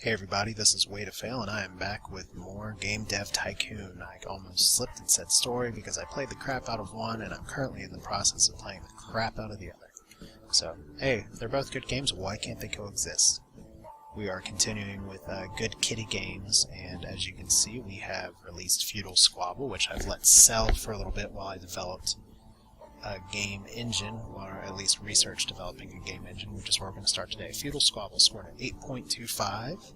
Hey everybody, this is Way to Fail, and I am back with more Game Dev Tycoon. I almost slipped and said story because I played the crap out of one, and I'm currently in the process of playing the crap out of the other. So, hey, they're both good games, why can't they coexist? We are continuing with Good Kitteh games, and as you can see, we have released Feudal Squabble, which I've let sell for a little bit while I developed a game engine, or at least research developing a game engine, which is where we're going to start today. Feudal Squabble scored an 8.25,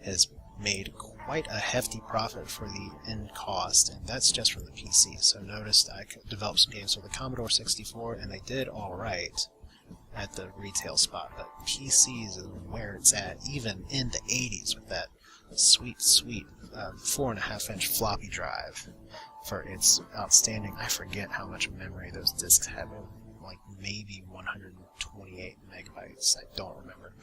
has made quite a hefty profit for the end cost, and that's just for the PC. So notice I developed some games for the Commodore 64, and they did alright at the retail spot, but PCs is where it's at, even in the 80s with that sweet 4.5-inch floppy drive for its outstanding, I forget how much memory those discs have, like maybe 128 megabytes, I don't remember.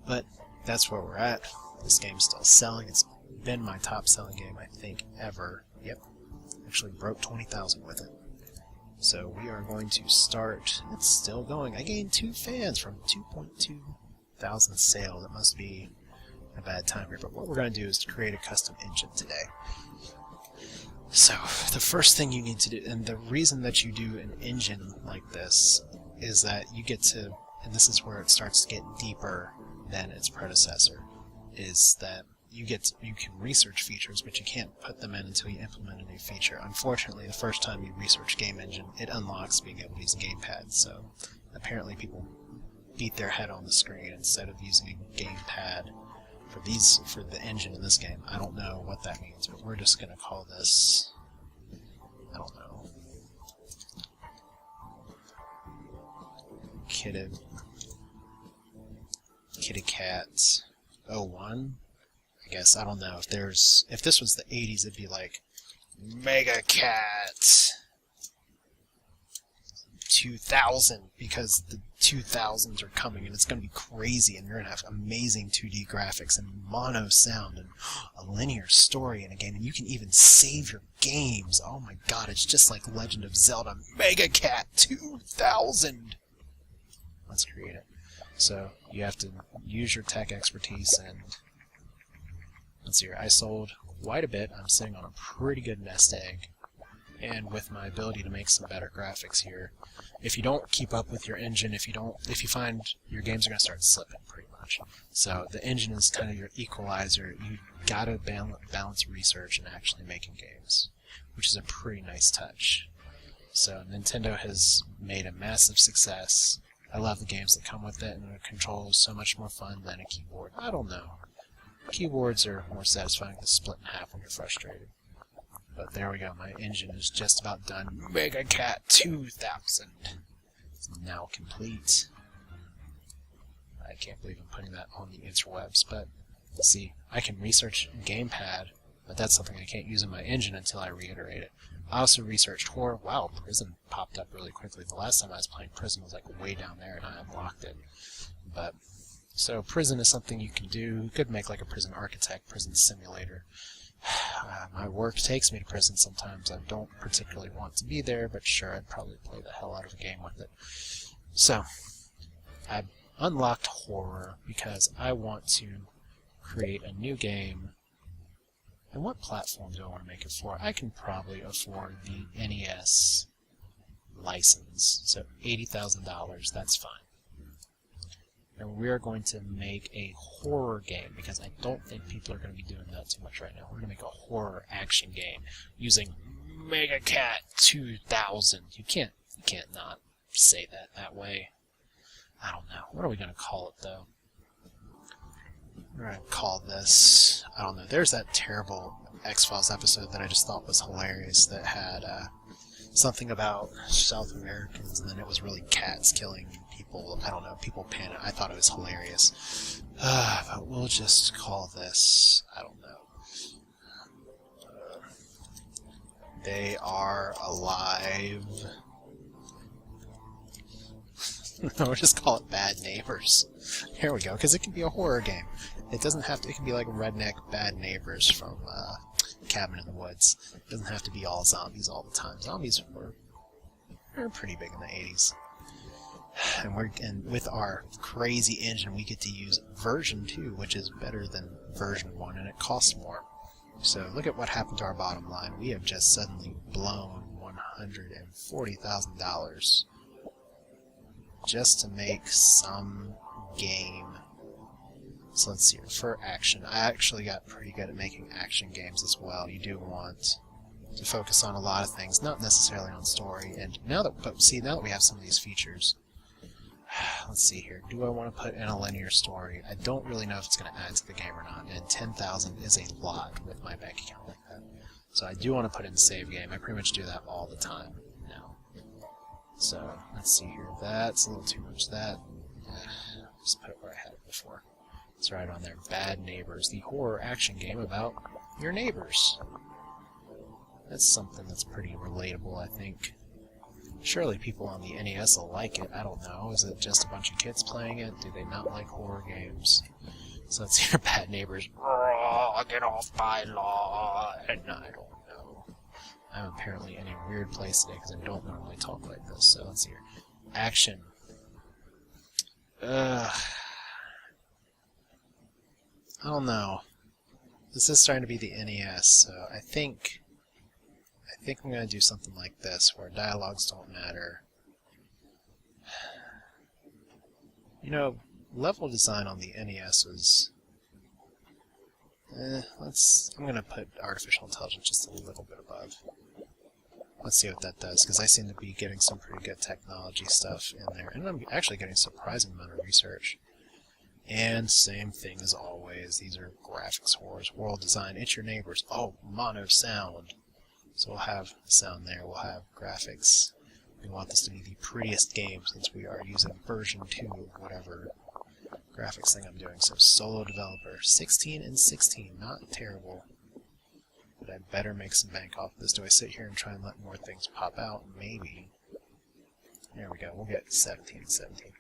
But that's where we're at. This game's still selling. It's been my top selling game, I think, ever. Yep, actually broke 20,000 with it. So we are going to start. It's still going. I gained 2 fans from 2.2 thousand sales. It must be a bad time here, but what we're going to do is to create a custom engine today. So the first thing you need to do, and the reason that you do an engine like this, is that you get to, and this is where it starts to get deeper than its predecessor, is that you can research features, but you can't put them in until you implement a new feature. Unfortunately, the first time you research Game Engine, it unlocks being able to use a gamepad, so apparently people beat their head on the screen instead of using a gamepad for the engine in this game. I don't know what that means, but we're just going to call this, I don't know, Kitteh Cat 01. I guess, I don't know, if this was the 80s, it'd be like Mega Cat 2000, because the 2000s are coming and it's going to be crazy, and you're going to have amazing 2D graphics and mono sound and a linear story in a game, and you can even save your games. Oh my god, it's just like Legend of Zelda Mega Cat 2000! Let's create it. So you have to use your tech expertise, and let's see here, I sold quite a bit. I'm sitting on a pretty good nest egg, and with my ability to make some better graphics here, if you don't keep up with your engine, if you find your games are going to start slipping pretty much. So the engine is kind of your equalizer. You gotta balance research and actually making games, which is a pretty nice touch. So Nintendo has made a massive success. I love the games that come with it, and the control is so much more fun than a keyboard. I don't know. Keyboards are more satisfying to split in half when you're frustrated. But there we go, my engine is just about done. Mega Cat 2000 is now complete. I can't believe I'm putting that on the interwebs, but see, I can research gamepad, but that's something I can't use in my engine until I reiterate it. I also researched horror. Wow, Prison popped up really quickly. The last time I was playing Prison was like way down there and I unlocked it. But so Prison is something you can do. You could make like a Prison Architect, Prison Simulator. My work takes me to prison sometimes. I don't particularly want to be there, but sure, I'd probably play the hell out of a game with it. So, I unlocked horror because I want to create a new game. And what platform do I want to make it for? I can probably afford the NES license, so $80,000, that's fine. And we're going to make a horror game, because I don't think people are going to be doing that too much right now. We're going to make a horror action game using Mega Cat 2000. You can't not say that way. I don't know. What are we going to call it, though? We're going to call this, I don't know, there's that terrible X-Files episode that I just thought was hilarious that had something about South Americans, and then it was really cats killing people. I don't know, people panic. I thought it was hilarious. But we'll just call this, I don't know. They Are Alive. We'll just call it Bad Neighbors. Here we go, because it can be a horror game. It doesn't have to, it can be like redneck Bad Neighbors from Cabin in the Woods. It doesn't have to be all zombies all the time. Zombies were pretty big in the 80s. And with our crazy engine, we get to use version 2, which is better than version 1, and it costs more. So look at what happened to our bottom line. We have just suddenly blown $140,000 just to make some game. So let's see here. For action, I actually got pretty good at making action games as well. You do want to focus on a lot of things, not necessarily on story. And now that we have some of these features, let's see here. Do I want to put in a linear story? I don't really know if it's going to add to the game or not. And 10,000 is a lot with my bank account like that. So I do want to put in save game. I pretty much do that all the time now. So let's see here. That's a little too much. That just put it where I had it before. It's right on there. Bad Neighbors, the horror action game about your neighbors. That's something that's pretty relatable, I think. Surely people on the NES will like it. I don't know. Is it just a bunch of kids playing it? Do they not like horror games? So let's hear Bad Neighbors. Get off my lawn! I don't know. I'm apparently in a weird place today because I don't normally talk like this. So let's hear. Action. I don't know. This is starting to be the NES, so I think I'm going to do something like this, where dialogues don't matter. You know, level design on the NES was... I'm going to put artificial intelligence just a little bit above. Let's see what that does, because I seem to be getting some pretty good technology stuff in there, and I'm actually getting a surprising amount of research. And same thing as always, these are graphics horrors, world design, it's your neighbors. Oh, mono sound. So we'll have sound there, we'll have graphics. We want this to be the prettiest game since we are using version 2 of whatever graphics thing I'm doing. So solo developer, 16 and 16, not terrible. But I better make some bank off this. Do I sit here and try and let more things pop out? Maybe. There we go, we'll get 17 and 17.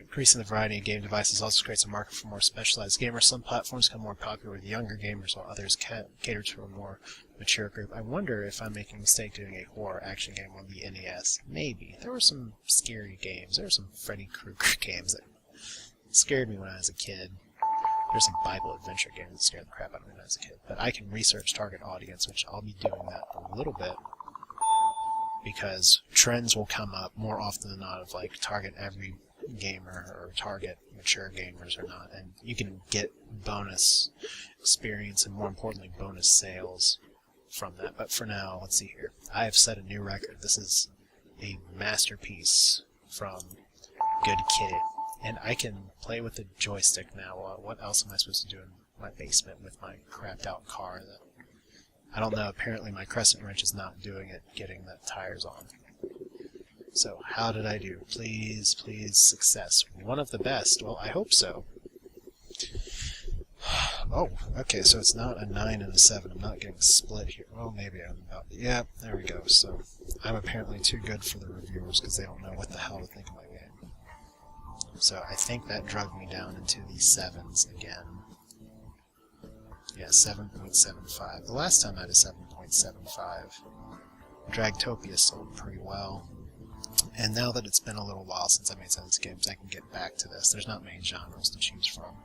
Increasing the variety of game devices also creates a market for more specialized gamers. Some platforms become more popular with younger gamers, while others cater to a more mature group. I wonder if I'm making a mistake doing a horror action game on the NES. Maybe. There were some scary games. There were some Freddy Krueger games that scared me when I was a kid. There's some Bible adventure games that scared the crap out of me when I was a kid. But I can research target audience, which I'll be doing that a little bit, because trends will come up more often than not of like target every gamer or target mature gamers or not, and you can get bonus experience and more importantly bonus sales from that. But for now, let's see here. I have set a new record. This is a masterpiece from Good Kitteh, and I can play with the joystick now. What else am I supposed to do in my basement with my crapped out car? That I don't know. Apparently my crescent wrench is not doing it, getting the tires on. So, how did I do? Please, please, success. One of the best. Well, I hope so. Oh, okay, so it's not a 9 and a 7. I'm not getting split here. Well, maybe I'm about... Yeah, there we go. So, I'm apparently too good for the reviewers because they don't know what the hell to think of my game. So, I think that drugged me down into the 7s again. Yeah, 7.75. The last time I had a 7.75. Dragtopia sold pretty well. And now that it's been a little while since I made some of these games, I can get back to this. There's not many genres to choose from.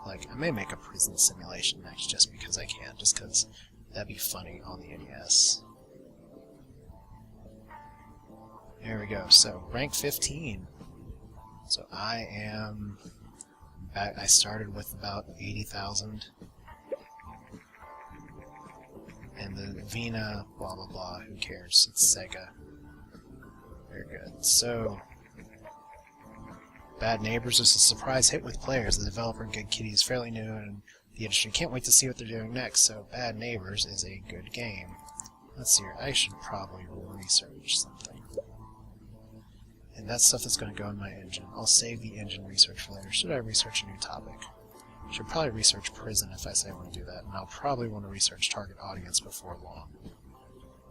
Like, I may make a prison simulation next just because I can, just because that'd be funny on the NES. There we go. So, rank 15. So I am back. I started with about 80,000. And the Vina, blah blah blah, who cares? It's Sega. Very good. So, Bad Neighbors is a surprise hit with players. The developer, Good Kitteh, is fairly new in the industry. Can't wait to see what they're doing next. So, Bad Neighbors is a good game. Let's see here. I should probably research something. And that's stuff that's going to go in my engine. I'll save the engine research for later. Should I research a new topic? Should probably research prison if I say I want to do that. And I'll probably want to research target audience before long.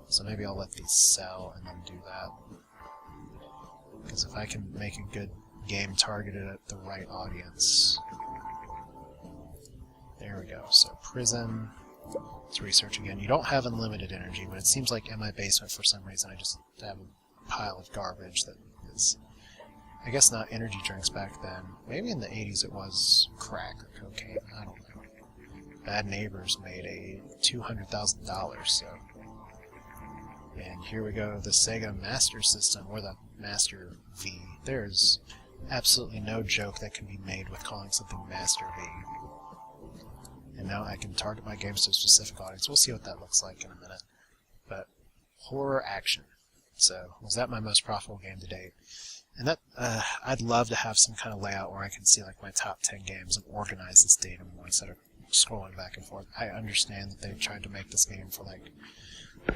So maybe I'll let these sell and then do that. Because if I can make a good game targeted at the right audience... There we go. So prison... Let's research again. You don't have unlimited energy, but it seems like in my basement for some reason I just have a pile of garbage that is. I guess not energy drinks back then. Maybe in the 80s it was crack or cocaine. I don't know. Bad Neighbors made a $200,000, so. And here we go, the Sega Master System, or the Master V. There's absolutely no joke that can be made with calling something Master V. And now I can target my games to a specific audience. We'll see what that looks like in a minute. But horror action. So, was that my most profitable game to date? And that, I'd love to have some kind of layout where I can see like my top 10 games and organize this data more instead of scrolling back and forth. I understand that they tried to make this game for like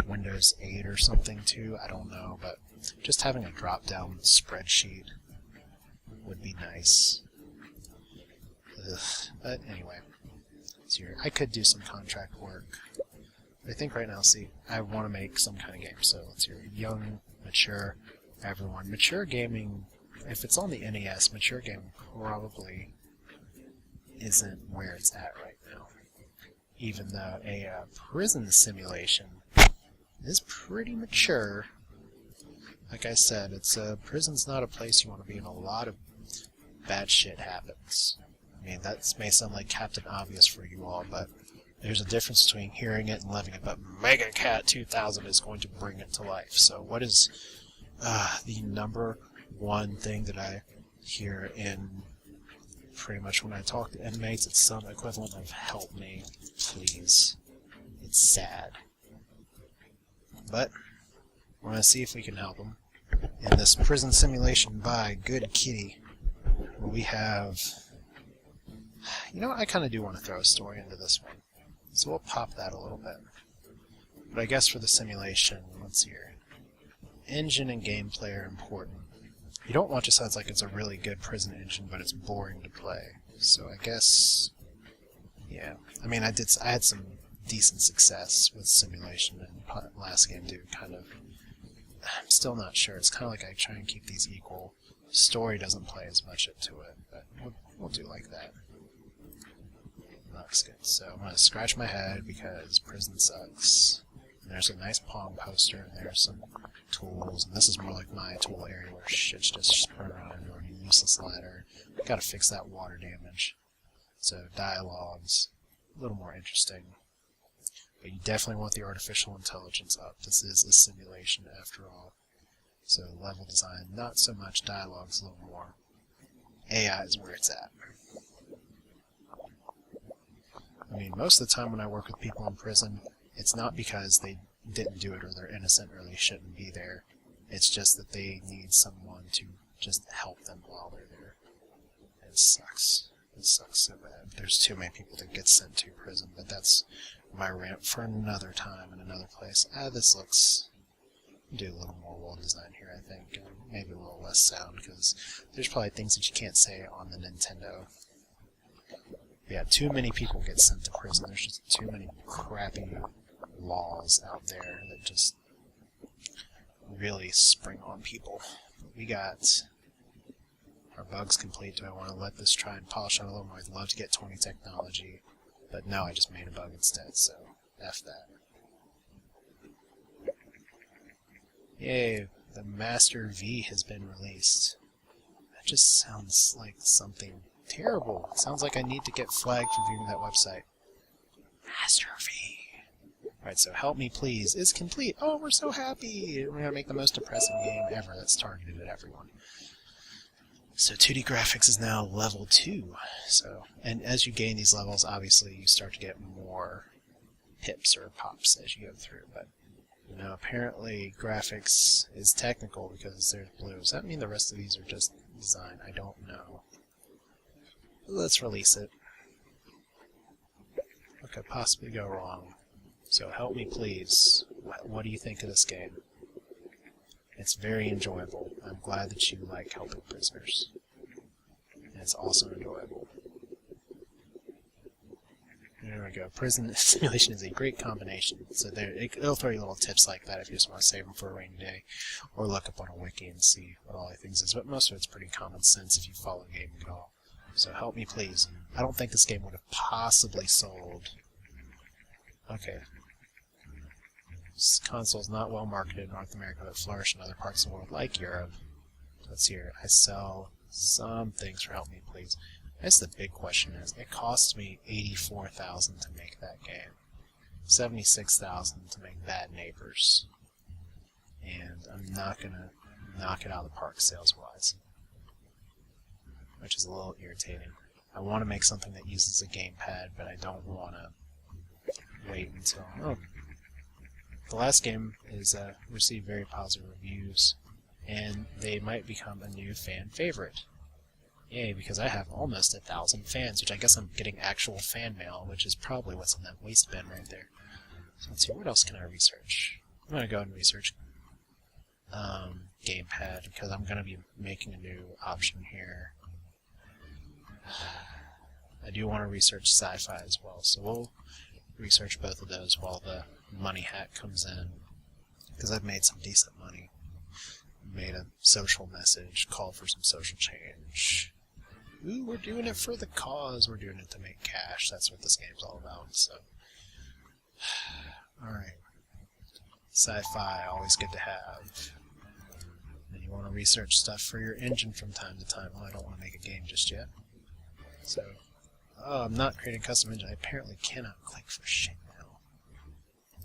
Windows 8 or something too. I don't know, but just having a drop-down spreadsheet would be nice. Ugh. But anyway, so I could do some contract work. But I think right now, see, I want to make some kind of game. So let's hear young, mature, everyone. Mature gaming, if it's on the NES, mature gaming probably isn't where it's at right now. Even though a prison simulation is pretty mature. Like I said, prison's not a place you want to be, and a lot of bad shit happens. I mean, that may sound like Captain Obvious for you all, but there's a difference between hearing it and living it. But Mega Cat 2000 is going to bring it to life. So what is the number one thing that I hear in pretty much when I talk to inmates? It's some equivalent of "help me, please." It's sad. But we're going to see if we can help them. In this prison simulation by Good Kitteh, where we have... You know what? I kind of do want to throw a story into this one. So we'll pop that a little bit. But I guess for the simulation, let's see here. Engine and gameplay are important. You don't want it to sound like it's a really good prison engine, but it's boring to play. So I guess... Yeah. I mean, I had some decent success with simulation and last game too, kind of. I'm still not sure. It's kind of like I try and keep these equal. Story doesn't play as much into it, but we'll do like that. Looks good. So I'm going to scratch my head because prison sucks. And there's a nice Pong poster, and there's some tools, and this is more like my tool area where shit's just spread around everywhere. Useless ladder. Got to fix that water damage. So dialogues, a little more interesting. But you definitely want the artificial intelligence up. This is a simulation after all. So level design, not so much. Dialogues, a little more. AI is where it's at. I mean, most of the time when I work with people in prison, it's not because they didn't do it or they're innocent or they shouldn't be there. It's just that they need someone to just help them while they're there. It sucks. It sucks so bad. There's too many people that get sent to prison, but that's my rant for another time in another place. This looks... Do a little more world design here, I think, and maybe a little less sound, because there's probably things that you can't say on the Nintendo. Yeah, too many people get sent to prison. There's just too many crappy laws out there that just really spring on people. We got our bugs complete. Do I want to let this try and polish out a little more? I'd love to get 20 technology, but no, I just made a bug instead, so F that. Yay, the Master V has been released. That just sounds like something terrible. It sounds like I need to get flagged for viewing that website. Master V. Alright, so Help Me Please is complete. Oh, we're so happy! We're going to make the most depressing game ever that's targeted at everyone. So 2D graphics is now level 2. So, and as you gain these levels, obviously you start to get more pips or pops as you go through, but you know, apparently graphics is technical because there's blue. Does that mean the rest of these are just design? I don't know. Let's release it. What could possibly go wrong? So Help Me Please. What do you think of this game? It's very enjoyable. I'm glad that you like helping prisoners. And it's also enjoyable. There we go. Prison simulation is a great combination. So it'll throw you little tips like that if you just want to save them for a rainy day, or look up on a wiki and see what all the things is. But most of it's pretty common sense if you follow gaming at all. So Help Me Please. I don't think this game would have possibly sold. Okay. This console is not well marketed in North America, but flourished in other parts of the world, like Europe. let's see here. I sell some things for Help Me Please. I guess the big question is, it cost me $84,000 to make that game. $76,000 to make Bad Neighbors. And I'm not gonna knock it out of the park sales-wise, which is a little irritating. I want to make something that uses a gamepad, but I don't want to wait until... Oh, the last game is received very positive reviews, and they might become a new fan favorite. Yay, because I have almost 1,000 fans, which I guess I'm getting actual fan mail, which is probably what's in that waste bin right there. So let's see, what else can I research? I'm going to go ahead and research gamepad, because I'm going to be making a new option here. I do want to research sci-fi as well, so we'll research both of those while the money hack comes in, because I've made some decent money. Made a social message, called for some social change. Ooh, we're doing it for the cause, we're doing it to make cash, that's what this game's all about, so... Alright. Sci-fi, always good to have. And you want to research stuff for your engine from time to time. Well, I don't want to make a game just yet. So, oh, I'm not creating a custom engine. I apparently cannot click for shit now.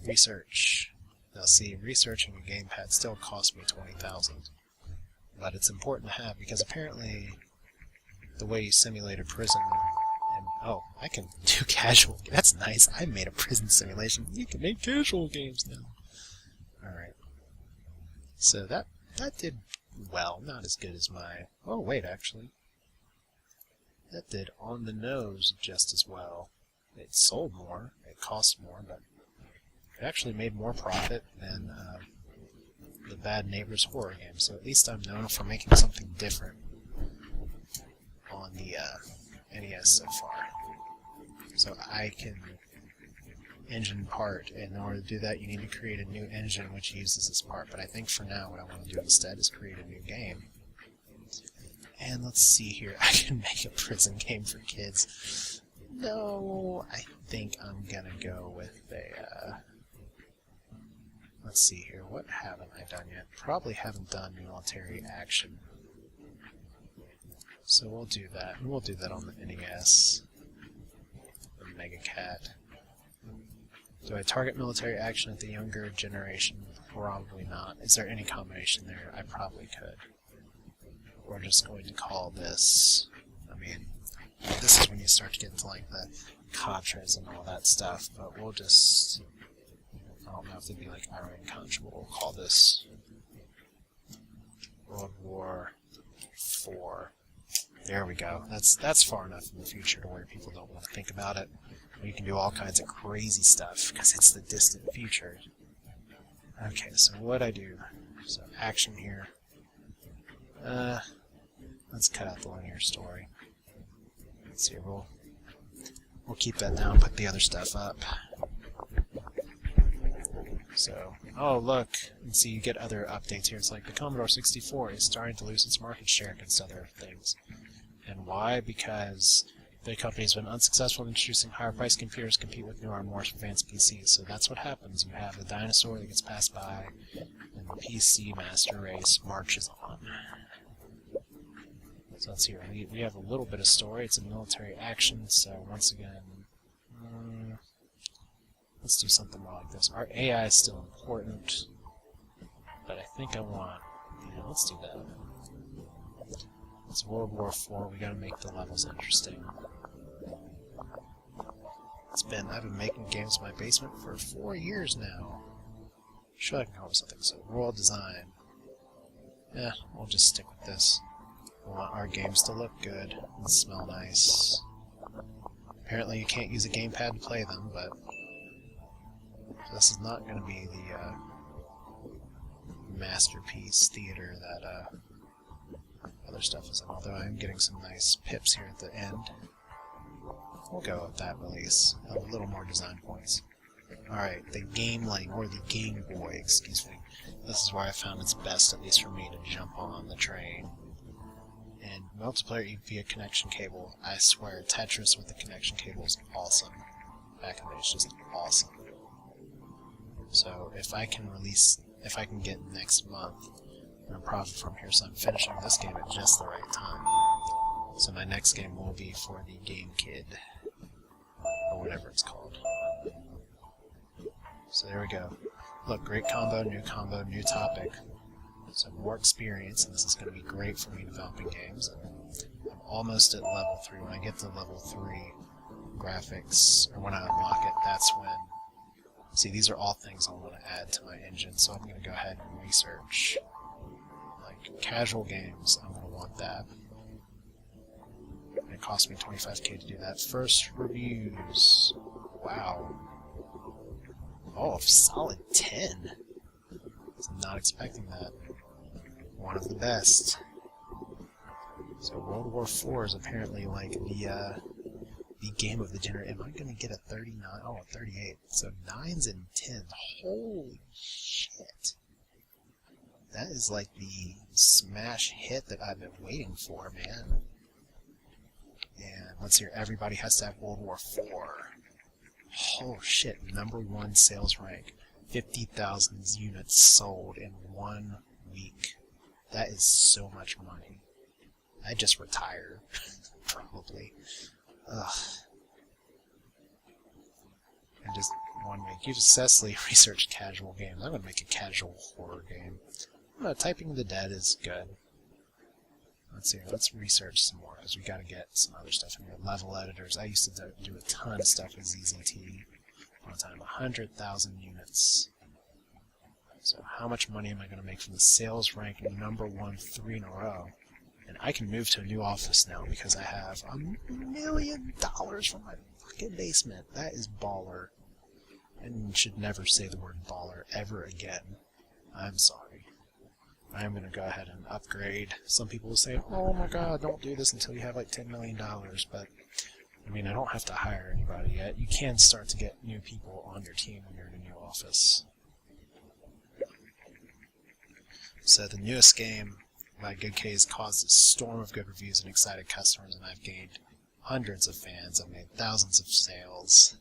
Research. Now see, researching a gamepad still cost me $20,000. But it's important to have, because apparently the way you simulate a prison... And, oh, I can do casual... That's nice. I made a prison simulation. You can make casual games now. Alright. So that did well. Not as good as my... Oh, wait, actually. That did on the nose just as well. It sold more, it cost more, but it actually made more profit than the Bad Neighbors horror game. So at least I'm known for making something different on the NES so far. So I can engine part, and in order to do that you need to create a new engine which uses this part. But I think for now what I want to do instead is create a new game. And let's see here, I can make a prison game for kids. No, I think I'm gonna go with a, let's see here, what haven't I done yet? Probably haven't done military action. So we'll do that, and we'll do that on the NES. The Mega Cat. Do I target military action at the younger generation? Probably not. Is there any combination there? I probably could. We're just going to call this, I mean, this is when you start to get into like the Contras and all that stuff, but we'll just, I don't know if it'd be like Iran Contra, but we'll call this World War IV. There we go. That's far enough in the future to where people don't want to think about it. You can do all kinds of crazy stuff, because it's the distant future. Okay, so what I do, so action here. Let's cut out the linear story. Let's see, we'll keep that down, put the other stuff up. So, oh look, and see you get other updates here. It's like the Commodore 64 is starting to lose its market share against other things. And why? Because the company's been unsuccessful in introducing higher-priced computers to compete with newer and more advanced PCs. So that's what happens. You have a dinosaur that gets passed by, and the PC master race marches on. So let's see, we have a little bit of story. It's a military action, so once again, let's do something more like this. Our AI is still important, but I think I want, let's do that. It's World War IV, we gotta make the levels interesting. I've been making games in my basement for 4 years now. Sure, I can call it something. So, world design. Yeah, we'll just stick with this. We want our games to look good and smell nice. Apparently you can't use a gamepad to play them, but this is not going to be the masterpiece theater that other stuff is in, although I am getting some nice pips here at the end. We'll go with that release. A little more design points. Alright, the Gameling, or the Game Boy, excuse me. This is where I found it's best, at least for me, to jump on the train. And multiplayer via connection cable, I swear, Tetris with the connection cable is awesome. Back in the day, it's just awesome. So if I can get next month and profit from here, so I'm finishing this game at just the right time. So my next game will be for the Game Kid, or whatever it's called. So there we go. Look, great combo, new topic. So more experience, and this is going to be great for me developing games. And I'm almost at level 3. When I get to level 3 graphics, or when I unlock it, that's when... See, these are all things I want to add to my engine, so I'm going to go ahead and research. Like, casual games, I'm going to want that. It cost me $25K to do that. First reviews. Wow. Oh, a solid 10. I was not expecting that. One of the best. So World War IV is apparently like the game of the generation. Am I going to get a 39? Oh, a 38. So 9s and 10s. Holy shit. That is like the smash hit that I've been waiting for, man. And let's hear, everybody has to have World War IV. Oh shit, #1 sales rank. 50,000 units sold in 1 week. That is so much money. I just retire. Probably. Ugh. And just 1 week. You've successfully researched casual games. I'm going to make a casual horror game. Typing the Dead is good. Let's see, let's research some more, because we got to get some other stuff in here. Level editors. I used to do a ton of stuff with ZZT. One time, 100,000 units. So how much money am I going to make from the sales rank #1 3 in a row? And I can move to a new office now because I have $1 million from my fucking basement. That is baller. And you should never say the word baller ever again. I'm sorry. I'm going to go ahead and upgrade. Some people will say, oh my god, don't do this until you have like $10 million. But, I mean, I don't have to hire anybody yet. You can start to get new people on your team when you're in a new office. So the newest game by Good Kitteh has caused a storm of good reviews and excited customers, and I've gained hundreds of fans. I've made thousands of sales.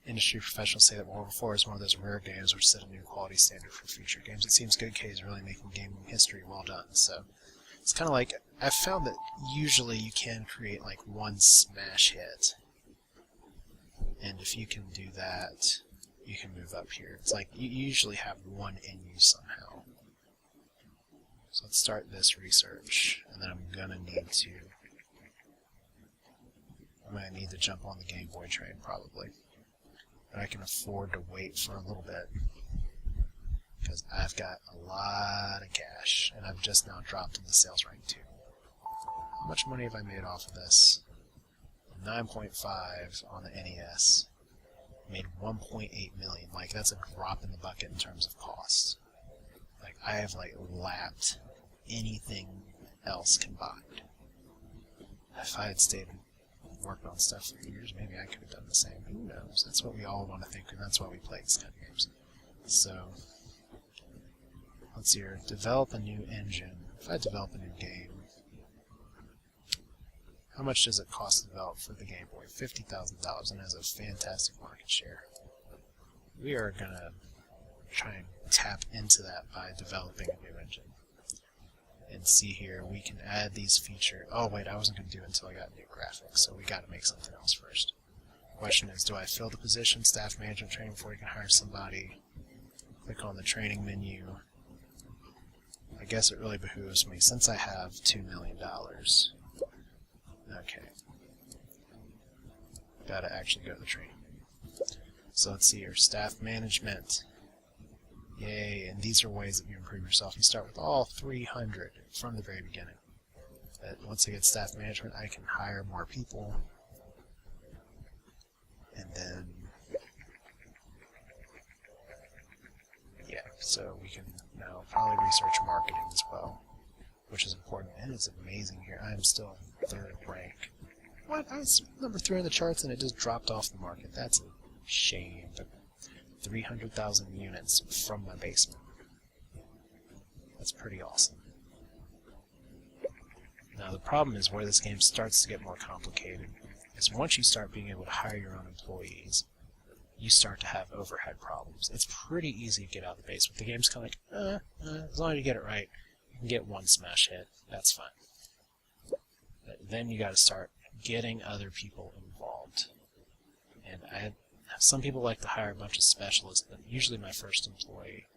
Industry professionals say that World War IV is one of those rare games which set a new quality standard for future games. It seems Good Kitteh is really making gaming history well done. So it's kind of like, I've found that usually you can create like one smash hit. And if you can do that, you can move up here. It's like you usually have one in you somehow. So let's start this research, and then I'm gonna need to jump on the Game Boy train probably. But I can afford to wait for a little bit because I've got a lot of cash, and I've just now dropped in the sales rank too. How much money have I made off of this? 9.5 on the NES. Made 1.8 million. Like, that's a drop in the bucket in terms of cost. Like, I have like lapped anything else combined. If I had stayed and worked on stuff for years, maybe I could have done the same. Who knows? That's what we all want to think, and that's why we play these kind of games. So, let's see here. Develop a new engine. If I develop a new game, how much does it cost to develop for the Game Boy? $50,000, and has a fantastic market share. We are going to try and tap into that by developing a new engine. And see here, we can add these features. Oh wait, I wasn't going to do it until I got new graphics, so we got to make something else first. Question is, do I fill the position, staff management training, before you can hire somebody? Click on the training menu. I guess it really behooves me, since I have $2 million. Okay. Gotta actually go to the training. So let's see here, staff management. Yay, and these are ways that you improve yourself. You start with all 300 from the very beginning. But once I get staff management, I can hire more people. And then, yeah, so we can now probably research marketing as well, which is important. And it's amazing here. I am still in 3rd rank. What? I was number 3 in the charts and it just dropped off the market. That's a shame. But 300,000 units from my basement. That's pretty awesome. Now the problem is where this game starts to get more complicated is once you start being able to hire your own employees, you start to have overhead problems. It's pretty easy to get out of the basement. The game's kind of like, as long as you get it right, You can get one smash hit, that's fine. But then you got to start getting other people involved. And some people like to hire a bunch of specialists, but usually my first employee.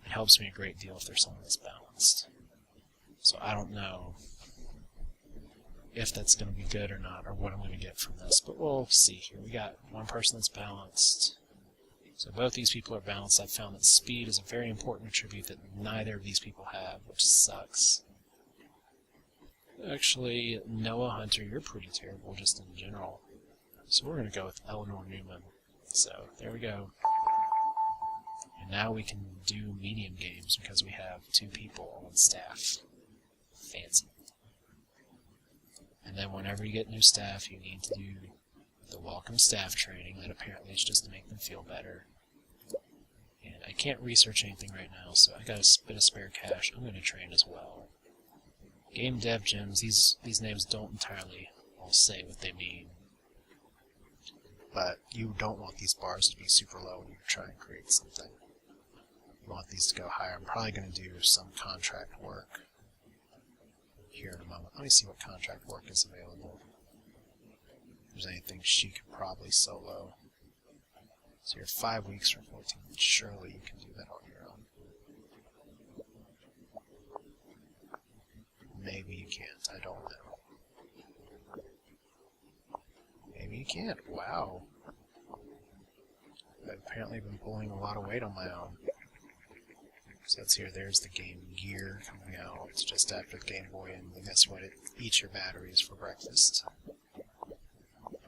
It helps me a great deal if there's someone that's balanced. So I don't know if that's going to be good or not, or what I'm going to get from this, but we'll see here. We got one person that's balanced. So both these people are balanced. I've found that speed is a very important attribute that neither of these people have, which sucks. Actually, Noah Hunter, you're pretty terrible just in general. So we're going to go with Eleanor Newman. So there we go. And now we can do medium games because we have 2 people on staff. Fancy. And then whenever you get new staff, you need to do the welcome staff training. That apparently is just to make them feel better. And I can't research anything right now, so I got a bit of spare cash. I'm going to train as well. Game Dev Gyms, these names don't entirely all say what they mean. But you don't want these bars to be super low when you try and create something. You want these to go higher. I'm probably going to do some contract work here in a moment. Let me see what contract work is available. If there's anything she could probably solo. So you're 5 weeks for 14. Surely you can do that on your own. Maybe you can't. I don't know. Maybe you can't. Wow. I've apparently been pulling a lot of weight on my own. So let's hear, there's the Game Gear coming out. It's just after the Game Boy, and guess what? It eats your batteries for breakfast.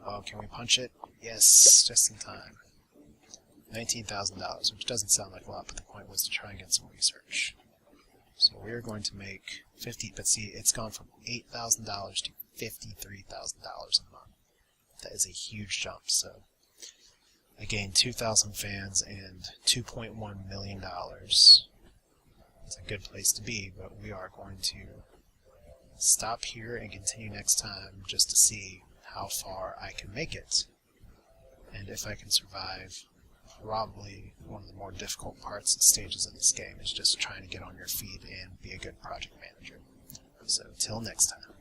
Oh, can we punch it? Yes, just in time. $19,000, which doesn't sound like a lot, but the point was to try and get some research. So we're going to make 50, but see, it's gone from $8,000 to $53,000 a month. That is a huge jump, so I gained 2,000 fans and $2.1 million. It's a good place to be, but we are going to stop here and continue next time just to see how far I can make it. And if I can survive, probably one of the more difficult parts and stages of this game is just trying to get on your feet and be a good project manager. So, till next time.